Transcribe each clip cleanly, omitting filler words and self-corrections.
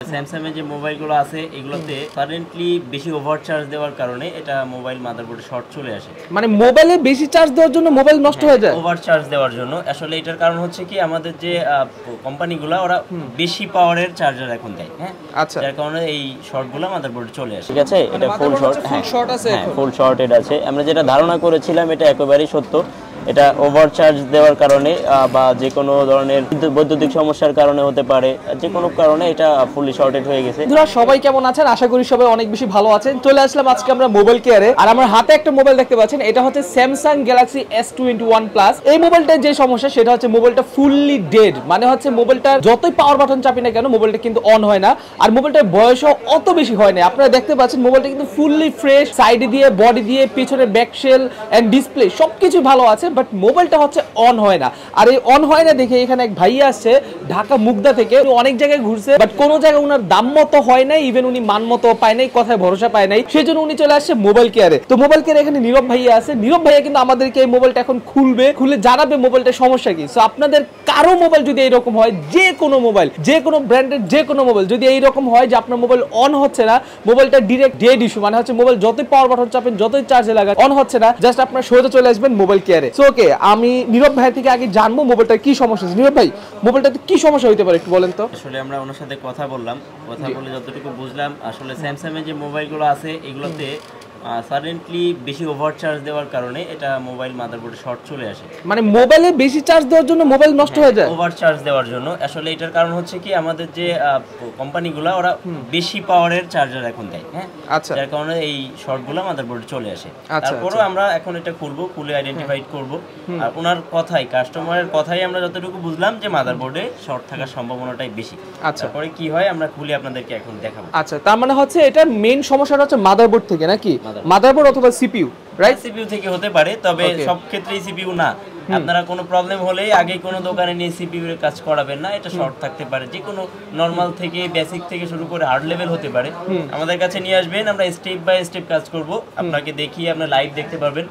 Samsung এর যে মোবাইলগুলো আছে এগুলোতে কারেন্টলি বেশি ওভারচার্জ দেওয়ার কারণে এটা মোবাইল মাদারবোর্ডে শর্ট চলে আসে। মানে মোবাইলে বেশি চার্জ দেওয়ার জন্য মোবাইল নষ্ট হয়ে যায়। ওভারচার্জ দেওয়ার জন্য আসলে এটার কারণ হচ্ছে কি আমাদের যে কোম্পানিগুলো ওরা বেশি পাওয়ারের চার্জার এখন দেয়, হ্যাঁ আচ্ছা, যার কারণে এই শর্টগুলো মাদারবোর্ডে চলে আসে। ঠিক আছে, এটা ফুল শর্ট, ফুল শর্ট আছে, ফুল শর্টেড আছে। আমরা যেটা ধারণা করেছিলাম এটা একেবারেই সত্য। এটা ওভারচার্জ দেওয়ার কারণে বা যে কোনো ধরনের বৈদ্যুতিক সমস্যার কারণে হতে পারে, যে কোনো কারণে এটা ফুললি শর্টেড হয়ে গেছে। বন্ধুরা সবাই কেমন আছেন? আশা করি সবাই অনেক বেশি ভালো আছেন। চলে আসলাম আজকে আমরা মোবাইল কেয়ারে, আর আমার হাতে একটা মোবাইল দেখতে পাচ্ছেন, এটা হচ্ছে স্যামসাং গ্যালাক্সি S21 প্লাস। এই মোবাইলটার যে সমস্যা সেটা হচ্ছে মোবাইলটা ফুললি ডেড, মানে হচ্ছে মোবাইলটা যতই পাওয়ার বাটন চাপি না কেন মোবাইলটা কিন্তু অন হয় না, আর মোবাইলটার বয়সও অত বেশি হয় না। আপনারা দেখতে পাচ্ছেন মোবাইলটা কিন্তু ফুললি ফ্রেশ, সাইডে দিয়ে বডি দিয়ে পেছনে ব্যাকশেল এন্ড ডিসপ্লে সবকিছু ভালো আছে, বাট মোবাইলটা হচ্ছে অন হয় না। আর এই অন হয় না দেখে এখানে এক ভাইয়া আসছে ঢাকা মুগদা থেকে, অনেক জায়গায় ঘুরছে বাট কোনো জায়গায় উনার দাম মতো হয় নাই, ইভেন উনি মান মতো পায় নাই, কথায় ভরসা পায় নাই, সেজন্য উনি চলে আসছে মোবাইল কেয়ারে। তো মোবাইল কেয়ারে এখানে নীরব ভাইয়া আছে। নীরব ভাইয়া কিন্তু আমাদেরকে এই মোবাইলটা এখন খুলে জানাবে মোবাইলটার সমস্যা কি। সো আপনাদের কারো মোবাইল যদি এইরকম হয়, যে কোনো মোবাইল, যে কোনো ব্র্যান্ডের যে কোনো মোবাইল যদি এইরকম হয় যে আপনার মোবাইল অন হচ্ছে না, মোবাইলটা ডিরেক্ট ডেড ইস্যু, মানে হচ্ছে মোবাইল যতই পাওয়ার বাটন চাপেন যতই চার্জে লাগান অন হচ্ছে না, জাস্ট আপনার সোজা চলে আসবেন মোবাইল কেয়ারে। সো ওকে, আমি নীরব ভাই থেকে আগে জানবো মোবাইলটার কি সমস্যা আছে। নীরব ভাই, মোবাইলটাতে কি সমস্যা হইতে পারে একটু বলেন তো। আসলে আমরা ওনার সাথে কথা বললাম, কথা বলে যতটুকু বুঝলাম আসলে স্যামসাং এর যে মোবাইলগুলো আছে এগুলোতে সাডেনলি বেশি ওভারচার্জ দেওয়ার কারণে এটা মোবাইল মাদারবোর্ডে শর্ট চলে আসে। মানে মোবাইলে বেশি চার্জ দেওয়ার জন্য মোবাইল নষ্ট হয়ে যায়। ওভারচার্জ দেওয়ার জন্য আসলে এটার কারণ হচ্ছে কি আমাদের যে কোম্পানিগুলো ওরা বেশি পাওয়ারের চার্জার এখন দেয়, হ্যাঁ আচ্ছা, যার কারণে এই শর্টগুলো মাদারবোর্ডে চলে আসে। তারপরেও আমরা এখন এটা খুলে আইডেন্টিফাইড করব। আর ওনার কথাই, কাস্টমারের কথাই আমরা যতটুকু বুঝলাম যে মাদারবোর্ডে শর্ট থাকার সম্ভাবনাটাই বেশি। আচ্ছা, তারপরে কি হয় আমরা খুলে আপনাদেরকে এখন দেখাবো। আচ্ছা, তার মানে হচ্ছে এটা মেইন সমস্যাটা হচ্ছে মাদারবোর্ড থেকে নাকি? মাদারবোর্ড অথবা সিপিইউ, রাইট? সিপিইউ থেকে হতে পারে, তবে সব ক্ষেত্রেই সিপিইউ না। আপনারা কোনো প্রবলেম হলেই আগে কোনো দোকানে নিয়ে সিপিইউ এর কাজ করাবেন না, এটা শর্ট থাকতে পারে। যে কোনো নরমাল থেকে বেসিক থেকে শুরু করে হার্ড লেভেল হতে পারে, আমাদের কাছে নিয়ে আসবেন, আমরা স্টেপ বাই স্টেপ কাজ করব, আপনাকে দেখিয়ে আপনারা লাইভ দেখতে পারবেন।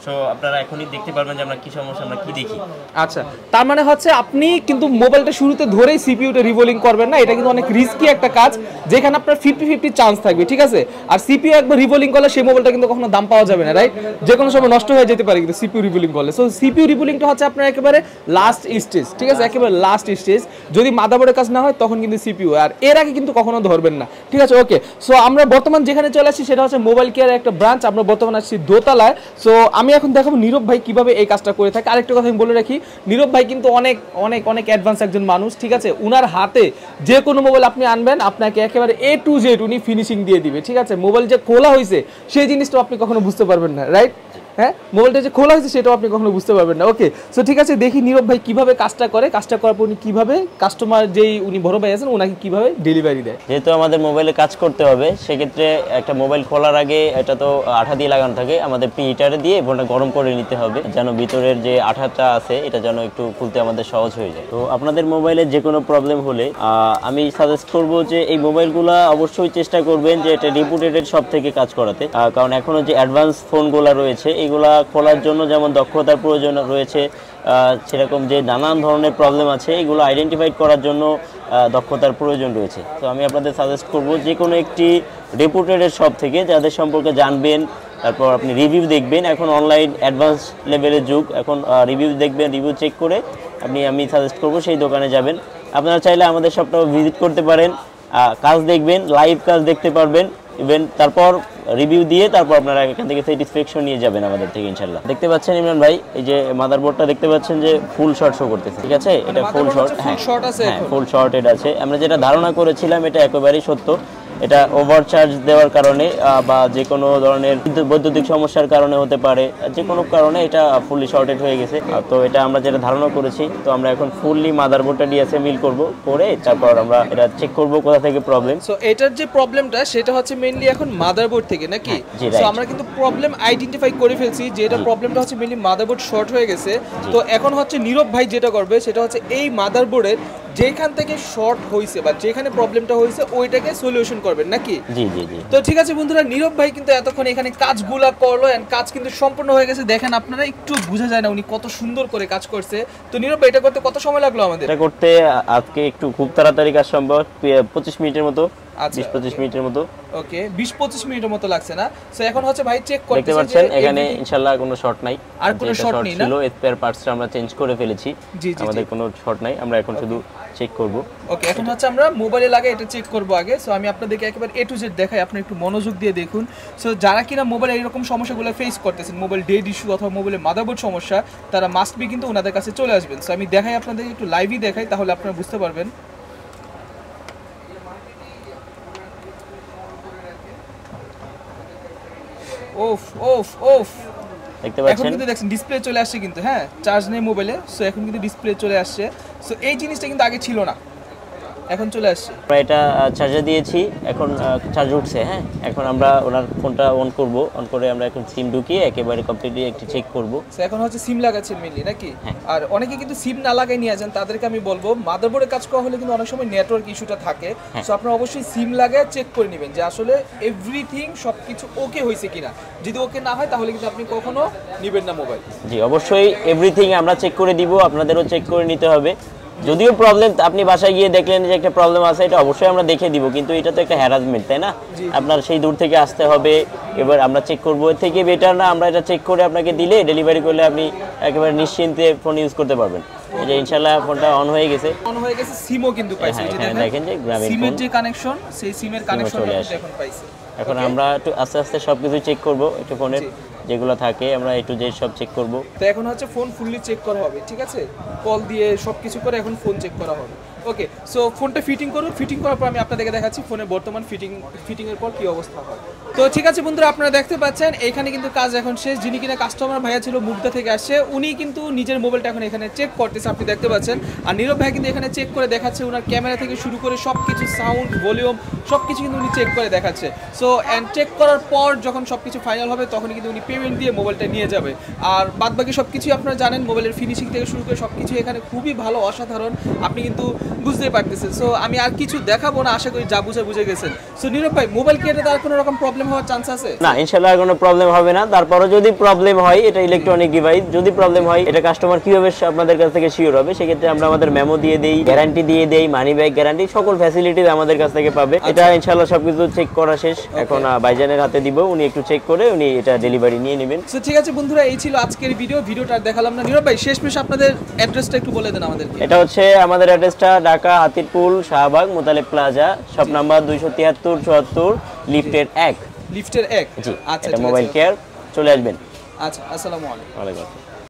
সো আপনারা এখনই দেখতে পারবেন যে আমরা কি সমস্যা, আমরা কি দেখি। আচ্ছা, তার মানে হচ্ছে আপনি কিন্তু মোবাইলটা শুরুতে ধরেই সিপিইউটা রিভলিং করবেন না, এটা কিন্তু অনেক রিস্কি একটা কাজ, যেখানে আপনার 50-50 চান্স থাকবে, ঠিক আছে? আর সিপিইউ একবার রিভলিং করলে সেই মোবাইলটা কিন্তু কখনো দাম পাওয়া যাবে না, রাইট? যে কোনো সময় নষ্ট হয়ে যেতে পারে কিন্তু সিপিইউ রিভলিং করলে। সো সিপিইউ রিভলিংটা হচ্ছে আপনার একেবারে লাস্ট স্টেজ, ঠিক আছে? একেবারে লাস্ট স্টেজ, যদি মাদারবোর্ডের কাজ না হয় তখন কিন্তু সিপিইউ, আর এর আগে কিন্তু কখনো ধরবেন না, ঠিক আছে? ওকে, সো আমরা বর্তমান যেখানে চলে আসছি সেটা হচ্ছে মোবাইল কেয়ারের একটা ব্রাঞ্চ। আমরা বর্তমানে আসছি দোতলায়। সো আমি এখন দেখাবো নীরব ভাই কিভাবে এই কাজটা করে থাকে। আরেকটা কথা আমি বলে রাখি, নীরব ভাই কিন্তু অনেক অনেক অনেক অ্যাডভান্স একজন মানুষ, ঠিক আছে? উনার হাতে যে কোনো মোবাইল আপনি আনবেন আপনাকে একেবারে A to Z উনি ফিনিশিং দিয়ে দিবে, ঠিক আছে? মোবাইল যে খোলা হয়েছে সেই জিনিসটা আপনি কখনো বুঝতে পারবেন না, রাইট? হ্যাঁ, মোবাইলটা যে খোলা হয়েছে সেটাও আপনি কখনো বুঝতে পারবেন না। ওকে, সো ঠিক আছে, দেখি নীরব ভাই কিভাবে কাজটা করে, কাজটা করার পর উনি কিভাবে কাস্টমার যেই উনি বড় ভাই আছেন ওনাকে কিভাবে ডেলিভারি দেয়। যেহেতু আমাদের মোবাইলে কাজ করতে হবে, সেক্ষেত্রে একটা মোবাইল খোলার আগে এটা তো আঠা দিয়ে লাগানো থাকে, আমাদের প্রিহিটারে দিয়ে ফোনটা গরম করে নিতে হবে, যেন ভিতরের যে আঠাটা আছে এটা যেন একটু খুলতে আমাদের সহজ হয়ে যায়। তো আপনাদের মোবাইলে যে কোনো প্রবলেম হলে আমি সাজেস্ট করব যে এই মোবাইলগুলো অবশ্যই চেষ্টা করবেন যে এটা রিপুটেড সব থেকে কাজ করাতে, কারণ এখনো যে অ্যাডভান্স ফোনগুলো রয়েছে এগুলা খোলার জন্য যেমন দক্ষতার প্রয়োজন রয়েছে, সেরকম যে নানান ধরনের প্রবলেম আছে এগুলো আইডেন্টিফাইড করার জন্য দক্ষতার প্রয়োজন রয়েছে। তো আমি আপনাদের সাজেস্ট করব যে কোনো একটি রেপুটেড শপ থেকে, যাদের সম্পর্কে জানবেন, তারপর আপনি রিভিউ দেখবেন। এখন অনলাইন অ্যাডভান্স লেভেলের যুগ, এখন রিভিউ দেখবেন, রিভিউ চেক করে আমি সাজেস্ট করব সেই দোকানে যাবেন। আপনারা চাইলে আমাদের শপটাও ভিজিট করতে পারেন, কাজ দেখবেন, লাইভ কাজ দেখতে পারবেন, ইভেন তারপর রিভিউ দিয়ে তারপর আপনারা এখান থেকে স্যাটিসফ্যাকশন নিয়ে যাবেন আমাদের থেকে ইনশাআল্লাহ। দেখতে পাচ্ছেন ইমরান ভাই, এই যে মাদারবোর্ডটা দেখতে পাচ্ছেন যে ফুল শর্ট শো করতেছে, ঠিক আছে? এটা ফুল শর্ট, হ্যাঁ ফুল শর্টেড আছে। আমরা যেটা ধারণা করেছিলাম এটা একেবারেই সত্য। এটা ওভারচার্জ দেওয়ার কারণে বা যে কোনো ধরনের বৈদ্যুতিক সমস্যার কারণে হতে পারে, যে কোনো কারণে এটা ফুললি শর্টেড হয়ে গেছে। তো এটা আমরা যেটা ধারণা করেছি, তো আমরা এখন ফুললি মাদারবোর্ডটা ডিএসএমএল করব, করে তারপর আমরা এটা চেক করব কোথা থেকে প্রবলেম। সো এটার যে প্রবলেমটা সেটা হচ্ছে মেইনলি এখন মাদারবোর্ড থেকে নাকি? সো আমরা কিন্তু প্রবলেম আইডেন্টিফাই করে ফেলছি যে এটা প্রবলেমটা হচ্ছে মেইনলি মাদারবোর্ড শর্ট হয়ে গেছে। তো এখন হচ্ছে নীরব ভাই যেটা করবে সেটা হচ্ছে এই মাদারবোর্ডের যেখান থেকে শর্ট হয়েছে বা যেখানে প্রবলেমটা হয়েছে ওইটাকে সলিউশন করবেন নাকি? জি জি জি। তো ঠিক আছে বন্ধুরা, নীরব ভাই কিন্তু এতক্ষণ এখানে কাজগুলা করলো এন্ড কাজ কিন্তু সম্পূর্ণ হয়ে গেছে। দেখেন আপনারা, একটু বোঝা যায় না উনি কত সুন্দর করে কাজ করছে। তো নীরব ভাই, এটা করতে কত সময় লাগলো আমাদের? এটা করতে আজকে একটু খুব তাড়াতাড়ি কাজ সম্ভব, 25 মিনিটের মতো, আচ্ছা 20-25 মিনিটের মতো। ওকে, 20-25 মিনিটের মতো লাগছে না? সো এখন হচ্ছে ভাই চেক করতেছে, দেখতে পাচ্ছেন এখানে ইনশাআল্লাহ কোনো শর্ট নাই, আর কোনো শর্ট নেই না? ছিল স্পেয়ার পার্টসটা আমরা চেঞ্জ করে ফেলেছি, জি জি, আমাদের কোনো শর্ট নাই, আমরা এখন শুধু চেক করব। ওকে, এখন হচ্ছে আমরা মোবাইলে লাগে এটা চেক করব আগে। সো আমি আপনাদেরকে একেবারে A to Z দেখাই, আপনি একটু মনোযোগ দিয়ে দেখুন। সো যারা কিনা মোবাইলে এরকম সমস্যাগুলো ফেস করতেছেন, মোবাইল ডেড ইস্যু অথবা মোবাইলে মাদারবোর্ড সমস্যা, তারা মাস্ট বি কিন্তু ওনাদের কাছে চলে আসবেন। সো আমি দেখাই আপনাদেরকে, একটু লাইভই দেখাই, তাহলে আপনারা বুঝতে পারবেন। ওফ ওফ ওফ, দেখতে এখন পাচ্ছেন কিন্তু দেখছেন ডিসপ্লে চলে আসছে কিন্তু, হ্যাঁ চার্জ নেই মোবাইলে। সো এখন কিন্তু ডিসপ্লে চলে আসছে। সো এই জিনিসটা কিন্তু আগে ছিল না, এখন চলে আসছে। আমরা এটা চার্জে দিয়েছি, এখন চার্জ উঠছে। হ্যাঁ, এখন আমরা ওনার ফোনটা অন করব, অন করে আমরা এখন সিম ঢুকিয়ে একেবারে কমপ্লিটলি একটু চেক করব। সো এখন হচ্ছে সিম লাগাচ্ছেন মেইনলি নাকি? আর অনেকে কিন্তু সিম না লাগাই নিয়ে যান, তাদেরকে আমি বলবো মাদারবোর্ডে কাজ করা হলে কিন্তু অনেক সময় নেটওয়ার্ক ইস্যুটা থাকে। সো আপনারা অবশ্যই সিম লাগায় চেক করে নেবেন যে আসলে এভরিথিং সবকিছু ওকে হয়েছে কিনা। যদি ওকে না হয় তাহলে কিন্তু আপনি কখনো নেবেন না মোবাইল। জি অবশ্যই এভরিথিং আমরা চেক করে দিব, আপনাদেরও চেক করে নিতে হবে। যদিও প্রবলেম আপনি বাসায় গিয়ে দেখলেন যে একটা প্রবলেম আছে, এটা অবশ্যই আমরা দেখে দিব, কিন্তু এটা তো একটা হ্যারাসমেন্ট, তাই না? আপনার সেই দূর থেকে আসতে হবে, এবার আমরা চেক করবো। এর থেকে বেটার না আমরা এটা চেক করে আপনাকে দিলে, ডেলিভারি করলে আপনি একেবারে নিশ্চিন্তে ফোন ইউজ করতে পারবেন। এই যে ইনশাআল্লাহ ফোনটা অন হয়ে গেছে, অন হয়ে গেছে, সিমও কিন্তু পাইছে। এই যে দেখেন যে গ্রামীণ সিমের ফোন যে কানেকশন, সেই সিমের কানেকশন এখন পাইছে। এখন আমরা একটু আস্তে আস্তে সবকিছু চেক করব, একটু ফোনের যেগুলো থাকে আমরা একটু যে সব চেক করব। তো এখন হচ্ছে ফোন ফুললি চেক করা হবে, ঠিক আছে? কল দিয়ে সবকিছু করে এখন ফোন চেক করা হবে। ওকে, সো ফোনটা ফিটিং করুন, ফিটিং করার পর আমি আপনাদেরকে দেখাচ্ছি ফোনের বর্তমান ফিটিং এর পর কি অবস্থা হয়। তো ঠিক আছে বন্ধুরা, আপনারা দেখতে পাচ্ছেন এখানে কিন্তু কাজ এখন শেষ। যিনি কিনা কাস্টমার ভাইয়া ছিল, মুগদা থেকে আসছে, উনি কিন্তু নিজের মোবাইলটা এখন এখানে চেক করতেছে, আপনি দেখতে পাচ্ছেন। আর নীরব ভাই কিন্তু এখানে চেক করে দেখাচ্ছে, ওনার ক্যামেরা থেকে শুরু করে সবকিছু, সাউন্ড, ভলিউম সবকিছু কিন্তু উনি চেক করে দেখাচ্ছে। সো অ্যান্ড চেক করার পর যখন সবকিছু ফাইনাল হবে তখন কিন্তু উনি পেমেন্ট দিয়ে মোবাইলটা নিয়ে যাবে। আর বাদবাকি সবকিছুই আপনারা জানেন, মোবাইলের ফিনিশিং থেকে শুরু করে সবকিছু এখানে খুবই ভালো, অসাধারণ, আপনি কিন্তু বুঝতেই পারতেছেন। সো আমি আর কিছু দেখাবো না, আশা করি যা বুঝে গেছেন। সো নীরব ভাই, মোবাইল কি এটা আর কোনো রকম প্রবলেম হওয়ার চান্স আছে? না, ইনশাআল্লাহ কোনো প্রবলেম হবে না। তারপরও যদি প্রবলেম হয়, এটা ইলেকট্রনিক ডিভাইস, যদি প্রবলেম হয় এটা কাস্টমার কিভাবে আপনাদের কাছ থেকে শিওর হবে? সেক্ষেত্রে আমরা আমাদের মেমো দিয়ে দেই, গ্যারান্টি দিয়ে দেই, মানি ব্যাক গ্যারান্টি, সকল ফ্যাসিলিটিস আমাদের কাছ থেকে পাবে। এটা ইনশাআল্লাহ সবকিছু চেক করা শেষ, এখন ভাইজানের হাতে দিব, উনি একটু চেক করে উনি এটা ডেলিভারি নিয়ে নেবেন। সো ঠিক আছে বন্ধুরা, এই ছিল আজকের ভিডিওটা আর দেখালাম না। নীরব ভাই, শেষমেশ আপনাদের অ্যাড্রেসটা একটু বলে দেন আমাদেরকে। এটা হচ্ছে আমাদের অ্যাড্রেসটা Dhaka Hatirpool Shahbag Motaleb plaza, shop number 273-74, লিফটের 1। লিফটের 1। জি, আচ্ছা, এটা মোবাইল কেয়ার, চলে আসবেন। আচ্ছা, আসসালামু আলাইকুম। ওয়ালাইকুম আসসালাম।